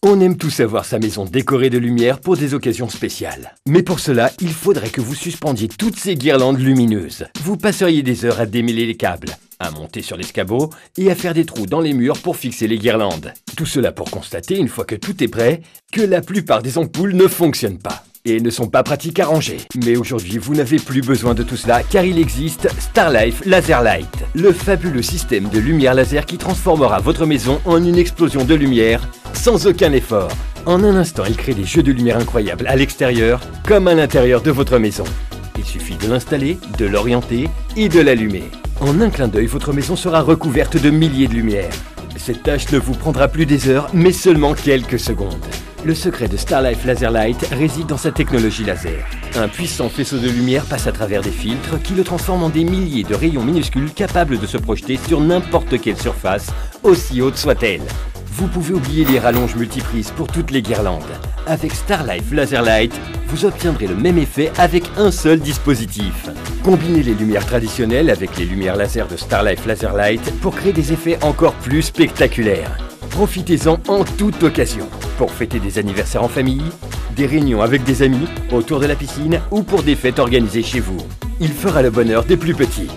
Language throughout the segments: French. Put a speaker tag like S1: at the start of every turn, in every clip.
S1: On aime tous avoir sa maison décorée de lumière pour des occasions spéciales. Mais pour cela, il faudrait que vous suspendiez toutes ces guirlandes lumineuses. Vous passeriez des heures à démêler les câbles, à monter sur l'escabeau et à faire des trous dans les murs pour fixer les guirlandes. Tout cela pour constater, une fois que tout est prêt, que la plupart des ampoules ne fonctionnent pas et ne sont pas pratiques à ranger. Mais aujourd'hui, vous n'avez plus besoin de tout cela car il existe Starlife Laser Light, le fabuleux système de lumière laser qui transformera votre maison en une explosion de lumière sans aucun effort. En un instant, il crée des jeux de lumière incroyables à l'extérieur comme à l'intérieur de votre maison. Il suffit de l'installer, de l'orienter et de l'allumer. En un clin d'œil, votre maison sera recouverte de milliers de lumières. Cette tâche ne vous prendra plus des heures, mais seulement quelques secondes. Le secret de Starlife Laser Light réside dans sa technologie laser. Un puissant faisceau de lumière passe à travers des filtres qui le transforment en des milliers de rayons minuscules capables de se projeter sur n'importe quelle surface, aussi haute soit-elle. Vous pouvez oublier les rallonges multiprises pour toutes les guirlandes. Avec Starlife Laser Light, vous obtiendrez le même effet avec un seul dispositif. Combinez les lumières traditionnelles avec les lumières laser de Starlife Laser Light pour créer des effets encore plus spectaculaires. Profitez-en en toute occasion, pour fêter des anniversaires en famille, des réunions avec des amis, autour de la piscine ou pour des fêtes organisées chez vous. Il fera le bonheur des plus petits.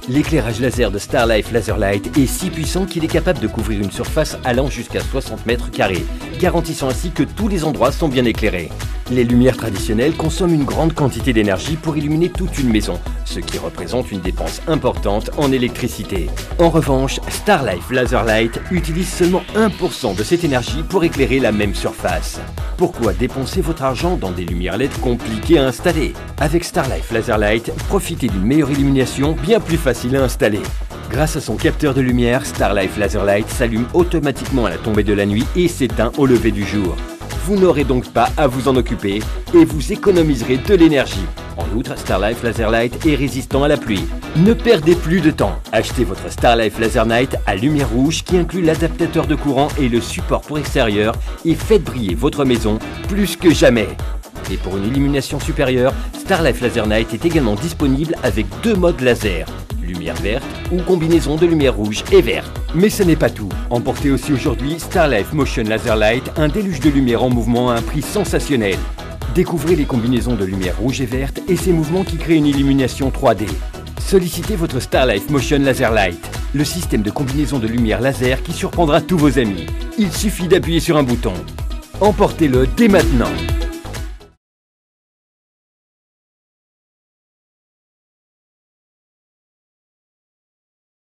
S1: L'éclairage laser de Starlife Laser Light est si puissant qu'il est capable de couvrir une surface allant jusqu'à 60 mètres carrés, garantissant ainsi que tous les endroits sont bien éclairés. Les lumières traditionnelles consomment une grande quantité d'énergie pour illuminer toute une maison, ce qui représente une dépense importante en électricité. En revanche, Starlife Laser Light utilise seulement 1% de cette énergie pour éclairer la même surface. Pourquoi dépenser votre argent dans des lumières LED compliquées à installer? Avec Starlife Laser Light, profitez d'une meilleure illumination bien plus facile à installer. Grâce à son capteur de lumière, Starlife Laser Light s'allume automatiquement à la tombée de la nuit et s'éteint au lever du jour. Vous n'aurez donc pas à vous en occuper et vous économiserez de l'énergie. En outre, Starlife Laser Light est résistant à la pluie. Ne perdez plus de temps. Achetez votre Starlife Laser Light à lumière rouge qui inclut l'adaptateur de courant et le support pour extérieur et faites briller votre maison plus que jamais. Et pour une illumination supérieure, Starlife Laser Light est également disponible avec 2 modes laser, lumière verte ou combinaison de lumière rouge et verte. Mais ce n'est pas tout. Emportez aussi aujourd'hui Starlife Motion Laser Light, un déluge de lumière en mouvement à un prix sensationnel. Découvrez les combinaisons de lumière rouge et verte et ces mouvements qui créent une illumination 3D. Sollicitez votre Starlife Motion Laser Light, le système de combinaison de lumière laser qui surprendra tous vos amis. Il suffit d'appuyer sur un bouton. Emportez-le dès maintenant.